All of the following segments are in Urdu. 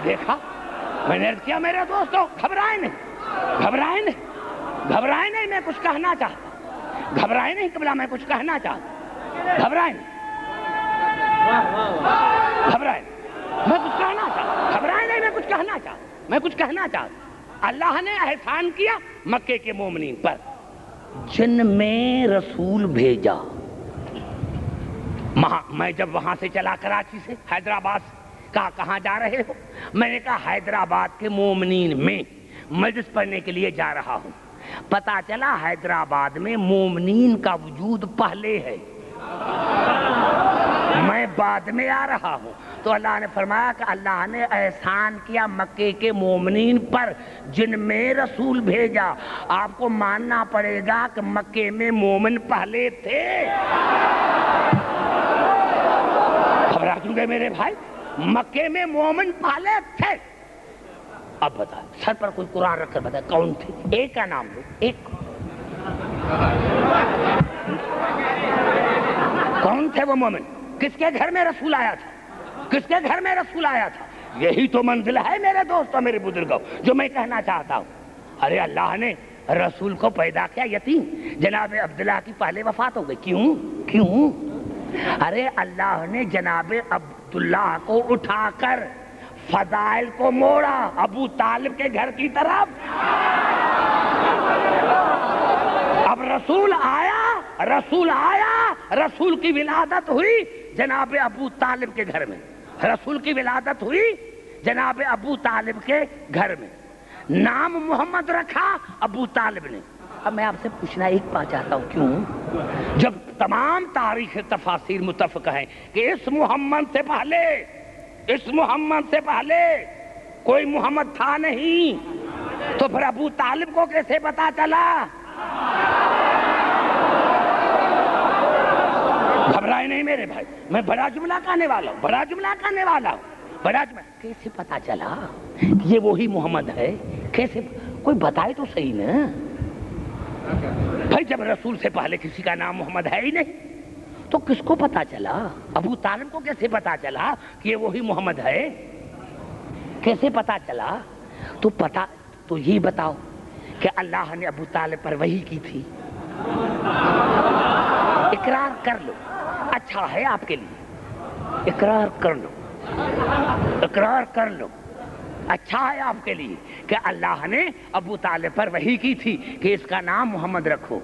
دیکھا، میں نے عرض کیا میرے دوستوں گھبرائے نہیں، گھبرائے نہیں، گھبرائے نہیں، میں کچھ کہنا چاہتا، گھبرائے نہیں قبلہ، میں کچھ کہنا چاہتا، گھبرائے نہیں، گھبرائے نہیں، میں کچھ کہنا چاہتا، گھبرائے نہیں، میں کچھ کہنا چاہتا، میں کچھ کہنا چاہتا۔ اللہ نے احسان کیا مکے کے مومنین پر، جن میں رسول بھیجا۔ میں جب وہاں سے چلا کراچی سے، حیدرآباد سے، کہاں جا رہے ہو؟ میں نے کہا حیدرآباد کے مومنین میں مجلس پڑھنے کے لیے جا رہا ہوں۔ پتا چلا حیدرآباد میں مومنین کا وجود پہلے ہے، میں بعد میں آ رہا ہوں۔ تو اللہ نے فرمایا کہ اللہ نے احسان کیا مکے کے مومنین پر جن میں رسول بھیجا۔ آپ کو ماننا پڑے گا کہ مکے میں مومن پہلے تھے۔ گھبرا کیوں گئے میرے بھائی؟ مکے میں مومن پہلے تھے۔ اب بتا، سر پر کوئی قرآن رکھ کر بتا کون تھے؟ ایک کا نام لو، ایک کون تھے وہ مومن؟ کس کے گھر میں رسول آیا تھا؟ کس کے گھر میں رسول آیا تھا؟ یہی تو منزل ہے میرے دوستوں، میرے بزرگوں، جو میں کہنا چاہتا ہوں۔ ارے اللہ نے رسول کو پیدا کیا یتیم، جناب عبداللہ کی پہلے وفات ہو گئی، کیوں؟ ارے اللہ نے جناب عبداللہ کو اٹھا کر فضائل کو موڑا ابو طالب کے گھر کی طرف۔ اب رسول آیا، رسول کی ولادت ہوئی جناب ابو طالب کے گھر میں، رسول کی ولادت ہوئی جناب ابو طالب کے گھر میں، نام محمد رکھا ابو طالب نے۔ اب میں آپ سے پوچھنا ایک بات چاہتا ہوں، کیوں؟ جب تمام تاریخ تفاسیر متفق ہیں کہ اس محمد سے پہلے کوئی محمد تھا نہیں، تو پھر ابو طالب کو کیسے پتا چلا؟ گھبرائے نہیں میرے بھائی، میں بڑا جملہ کہنے والا ہوں، کیسے پتا چلا کہ یہ وہی محمد ہے؟ کیسے؟ کوئی بتائے تو صحیح نا بھائی، جب رسول سے پہلے کسی کا نام محمد ہے ہی نہیں تو کس کو پتا چلا؟ ابو طالب کو کیسے پتا چلا کہ یہ وہی محمد ہے؟ کیسے پتا چلا؟ تو یہ بتاؤ کہ اللہ نے ابو طالب پر وحی کی تھی؟ اقرار کر لو، اچھا ہے آپ کے لیے، اقرار کر لو، اچھا ہے آپ کے لیے کہ اللہ نے ابو طالب پر وحی کی تھی کہ اس کا نام محمد رکھو۔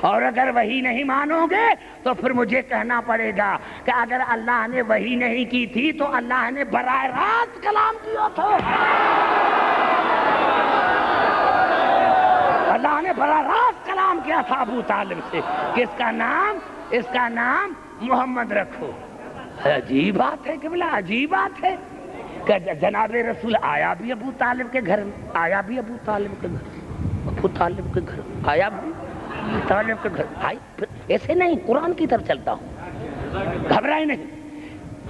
اور اگر وحی نہیں مانو گے تو پھر مجھے کہنا پڑے گا کہ اگر اللہ نے وحی نہیں کی تھی تو اللہ نے براہ راست کلام کیا تھا، اللہ نے براہ راست کلام کیا تھا ابو طالب سے کہ اس کا نام محمد رکھو۔ عجیب بات ہے قبلہ، عجیب بات ہے کہ جناب رسول آیا بھی ابو طالب کے گھر، ایسے نہیں، قرآن کی طرف چلتا ہوں، گھبرائے نہیں۔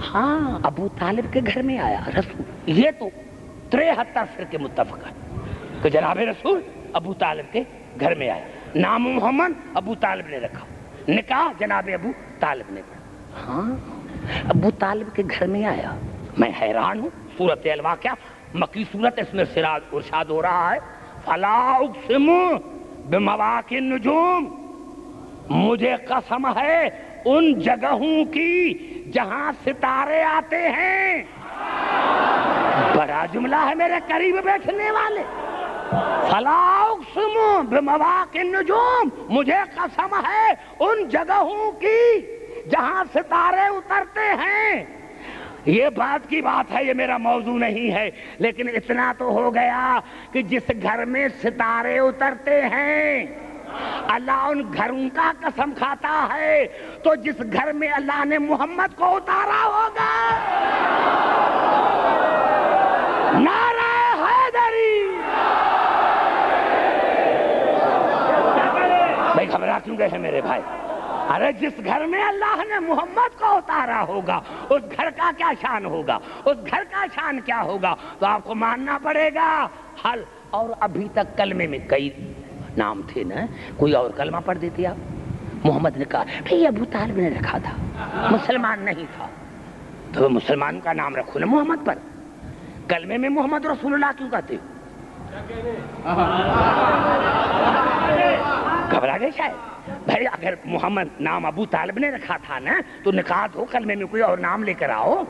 ہاں ابو طالب کے گھر میں آیا رسول، یہ تو 73 فرقے متفق ہے کہ جناب رسول ابو طالب کے گھر میں آیا، نام محمد ابو طالب نے رکھا، نکاح جناب ابو طالب نے پڑھا۔ ہاں ابو طالب کے گھر میں آیا، میں حیران ہوں۔ سورۃ الواقعہ مکی سورت، اس میں ارشاد ہو رہا ہے فلا اقسم بمواقع النجوم، مجھے قسم ہے ان جگہوں کی جہاں ستارے آتے ہیں۔ بڑا جملہ ہے میرے قریب بیٹھنے والے، فلا اقسم بمواقع النجوم، مجھے قسم ہے ان جگہوں کی جہاں ستارے اترتے ہیں۔ یہ بات کی بات ہے، یہ میرا موضوع نہیں ہے، لیکن اتنا تو ہو گیا کہ جس گھر میں ستارے اترتے ہیں اللہ ان گھروں کا قسم کھاتا ہے، تو جس گھر میں اللہ نے محمد کو اتارا ہوگا، نعرہ حیدری۔ بھائی گھبرا کیوں گئے ہیں میرے بھائی؟ ارے جس گھر میں اللہ نے محمد کو اتارا ہوگا اس گھر کا کیا شان ہوگا، اس گھر کا شان کیا ہوگا؟ تو آپ کو ماننا پڑے گا حل۔ اور ابھی تک کلمے میں کئی نام تھے نا، کوئی اور کلمہ پڑھ دیتے آپ۔ محمد نے کہا بھئی ابو طالب نے رکھا تھا، مسلمان نہیں تھا، تو مسلمان کا نام رکھو نا محمد پر۔ کلمے میں محمد رسول اللہ کیوں کہتے ہو؟ گھبرا گئے شاید؟ بھائی اگر محمد نام ابو طالب نے رکھا تھا نا تو نکاح ہو کلمے میں کوئی اور نام لے کر آؤ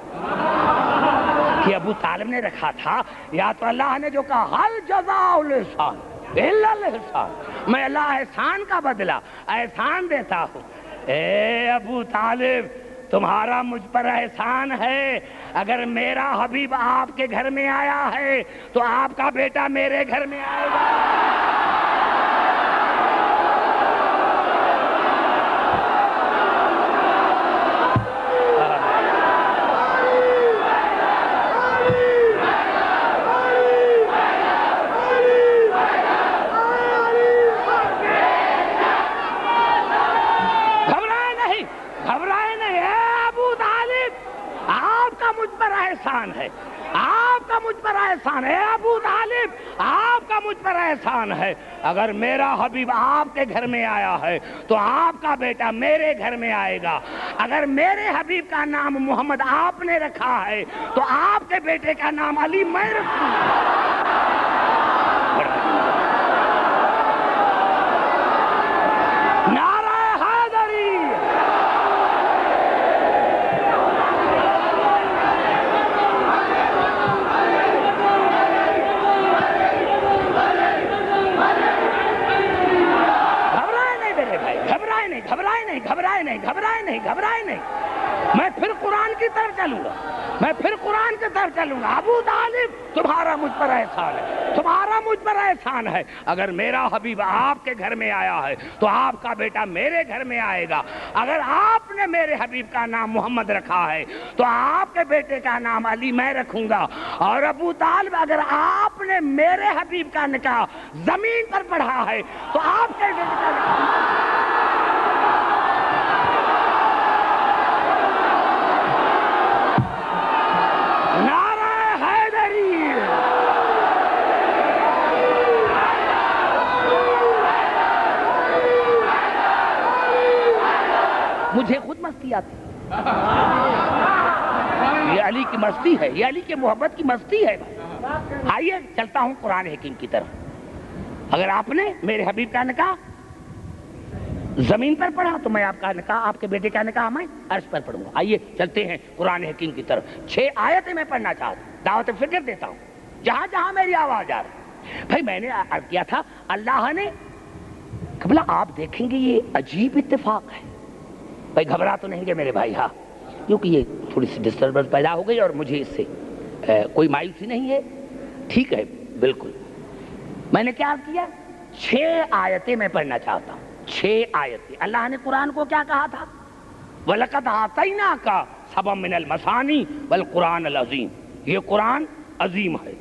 کہ ابو طالب نے رکھا تھا. یا تو اللہ نے جو کہا حل جزاء الاحسان الا الاحسان، میں اللہ احسان کا بدلہ احسان دیتا ہوں. اے ابو طالب تمہارا مجھ پر احسان ہے، اگر میرا حبیب آپ کے گھر میں آیا ہے تو آپ کا بیٹا میرے گھر میں آئے گا. احسان ہے، آپ کا مجھ پر احسان ہے ابو طالب، آپ کا مجھ پر احسان ہے. اگر میرا حبیب آپ کے گھر میں آیا ہے تو آپ کا بیٹا میرے گھر میں آئے گا. اگر میرے حبیب کا نام محمد آپ نے رکھا ہے تو آپ کے بیٹے کا نام علی میں رکھوں. نعرہ حیدری. گھبرائے نہیں، میں پھر قرآن کی طرف چلوں گا. ابو طالب تمہارا مجھ پر احسان ہے، تمہارا مجھ پر احسان ہے. اگر میرا حبیب آپ کے گھر میں آیا ہے تو آپ کا بیٹا میرے گھر میں آئے گا. اگر آپ نے میرے حبیب کا نام محمد رکھا ہے تو آپ کے بیٹے کا نام علی میں رکھوں گا. اور ابو طالب اگر آپ نے میرے حبیب کا نکاح زمین پر پڑھا ہے تو آپ کے بیٹے کا نکاح مجھے خود مستی آتی. یہ علی کی مستی ہے، یہ علی کی محبت کی مستی ہے. آئیے چلتا ہوں قرآن حکیم کی طرف. اگر آپ نے میرے حبیب کا نکاح زمین پر پڑھا تو میں آپ کا نکاح، آپ کے بیٹے کا نکاح میں عرش پر پڑھوں گا. آئیے چلتے ہیں قرآن حکیم کی طرف. 6 آیتیں میں پڑھنا چاہتا ہوں، دعوت فکر دیتا ہوں جہاں جہاں میری آواز آ رہی. بھائی میں نے عرض کیا تھا اللہ نے قبلہ آپ دیکھیں گے یہ عجیب اتفاق ہے. بھائی گھبرا تو نہیں گے میرے بھائی؟ ہاں، کیونکہ یہ تھوڑی سی ڈسٹربنس پیدا ہو گئی اور مجھے اس سے کوئی مایوسی نہیں ہے. ٹھیک ہے بالکل. میں نے کیا کیا؟ 6 آیتیں میں پڑھنا چاہتا ہوں. 6 آیتیں. اللہ نے قرآن کو کیا کہا تھا؟ وَلَقَدْ آتَيْنَاكَ سَبْعًا مِنَ الْمَثَانِي وَالْقُرْآنَ الْعَظِيمِ. یہ قرآن عظیم ہے.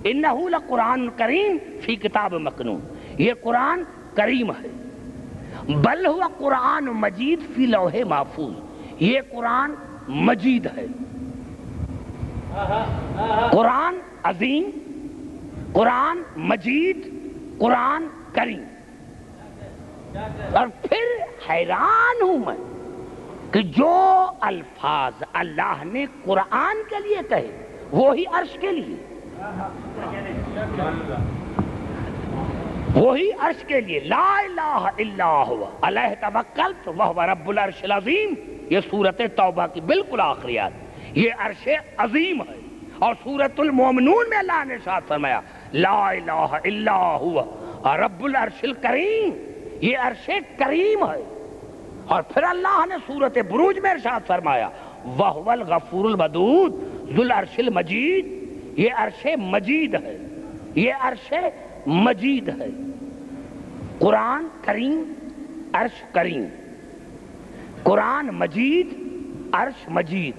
إِنَّهُ لَقُرْآنٌ كَرِيمٌ فِي كِتَابٍ مَكْنُونٍ. یہ قرآن کریم ہے. بل ہوا قرآن مجید فی لوح محفوظ. یہ قرآن مجید ہے. قرآن عظیم، قرآن مجید، قرآن کریم. اور پھر حیران ہوں میں کہ جو الفاظ اللہ نے قرآن کے لیے کہے وہی عرش کے لیے، وہی عرش کے لیے. لا الہ الا ہوا علیہ توکلت وہو رب العرش العظیم. یہ سورۃ توبہ کی بالکل آخری آیت. یہ عرش عظیم ہے. اور سورۃ المومنون میں اللہ نے ارشاد فرمایا لا الہ الا ہوا رب العرش الکریم. یہ عرش کریم ہے. اور پھر اللہ نے سورۃ بروج میں ارشاد فرمایا وہو الغفور الودود ذو العرش المجید. یہ عرش مجید ہے. یہ عرش مجید ہے. قرآن کریم، عرش کریم. قرآن مجید، عرش مجید.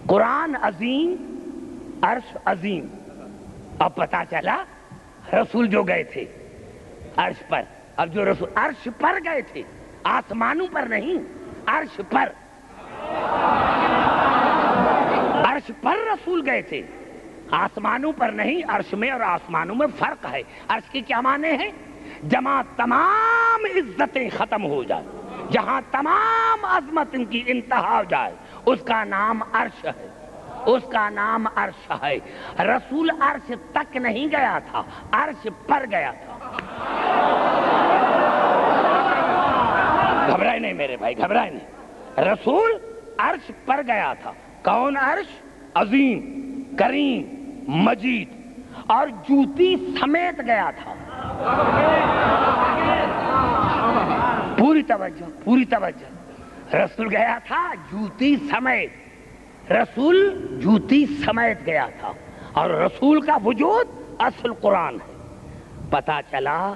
قرآن عظیم، عرش عظیم. اب پتا چلا رسول جو گئے تھے عرش پر، اب جو رسول عرش پر گئے تھے، آسمانوں پر نہیں، عرش پر. عرش پر رسول گئے تھے، آسمانوں پر نہیں. عرش میں اور آسمانوں میں فرق ہے. عرش کے کیا معنی ہیں؟ جہاں تمام عزتیں ختم ہو جائے، جہاں تمام عظمت ان کی انتہا ہو جائے، اس کا نام عرش ہے. اس کا نام عرش ہے. رسول عرش تک نہیں گیا تھا، عرش پر گیا تھا. گھبرائے نہیں میرے بھائی، گھبرائے نہیں. رسول عرش پر گیا تھا. کون عرش؟ عظیم، کریم، مجید، اور جوتی سمیت گیا تھا. پوری توجہ، پوری توجہ. رسول گیا تھا جوتی سمیت، رسول جوتی سمیت گیا تھا. اور رسول کا وجود اصل قرآن ہے. پتا چلا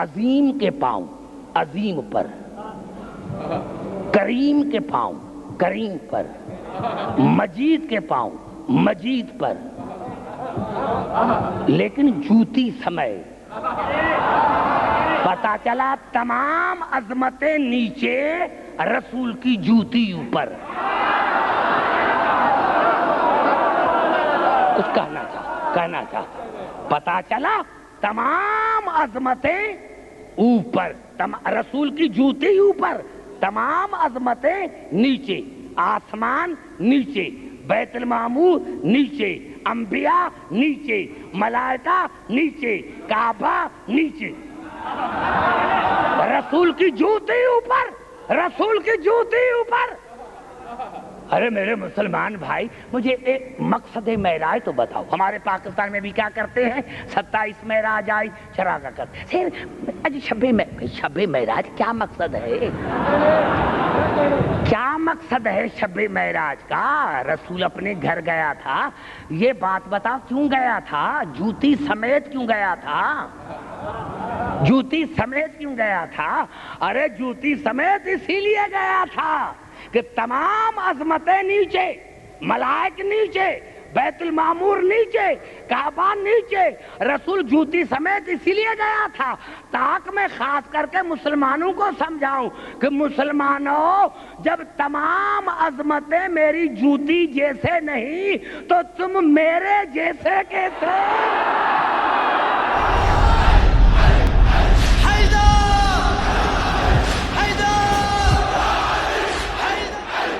عظیم کے پاؤں عظیم پر، کریم کے پاؤں کریم پر، مجید کے پاؤں مجید پر، لیکن جوتی سمیت. پتا چلا تمام عظمتیں نیچے، رسول کی جوتی اوپر. کچھ کہنا چاہ. پتا چلا تمام عظمتیں اوپر، رسول کی جوتی اوپر، تمام عظمتیں نیچے. آسمان نیچے، بیت المعمور نیچے، انبیاء نیچے، ملائکہ نیچے، کعبہ نیچے، رسول کی جوتی اوپر، رسول کی جوتی اوپر. ارے میرے مسلمان بھائی، مجھے ایک مقصد معراج تو بتاؤ. ہمارے پاکستان میں بھی کیا کرتے ہیں؟ 27 معراج آئی، چراغا کرتے. شب معراج کیا مقصد ہے؟ کیا مقصد ہے شب معراج کا؟ رسول اپنے گھر گیا تھا، یہ بات بتاؤ کیوں گیا تھا؟ جوتی سمیت کیوں گیا تھا؟ جوتی سمیت کیوں گیا تھا؟ ارے جوتی سمیت اسی لیے گیا تھا کہ تمام عظمتیں نیچے، ملائک نیچے، بیت المعمور نیچے، کعبہ نیچے. رسول جوتی سمیت اسی لیے گیا تھا تاکہ میں خاص کر کے مسلمانوں کو سمجھاؤں کہ مسلمانوں، جب تمام عظمتیں میری جوتی جیسے نہیں تو تم میرے جیسے کیسے؟